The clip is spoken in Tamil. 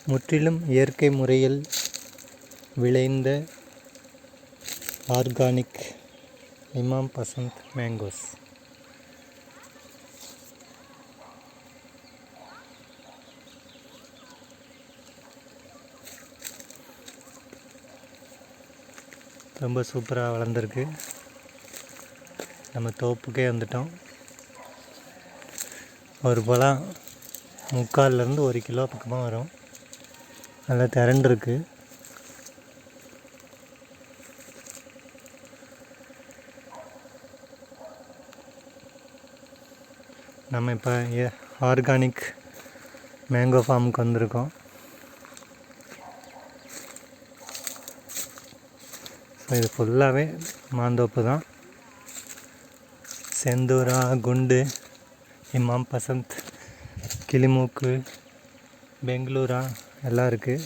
முற்றிலும் இயற்கை முறையில் விளைந்த ஆர்கானிக் இமாம் பசந்த் மேங்கோஸ். ரொம்ப சூப்பராக வளர்ந்துருக்கு. நம்ம தோப்புக்கே வந்துட்டோம். ஒரு பழம் 3/4 1 கிலோ பக்கமாக வரும். நல்லா திரண்டுருக்கு. நம்ம இப்போ ஆர்கானிக் மேங்கோ ஃபார்முக்கு வந்திருக்கோம். இது ஃபுல்லாகவே மாந்தோப்பு தான். செந்தூரா, குண்டு, இமாம் பசந்த், கிளிமூக்கு, பெங்களூரா எல்லாம் இருக்குது.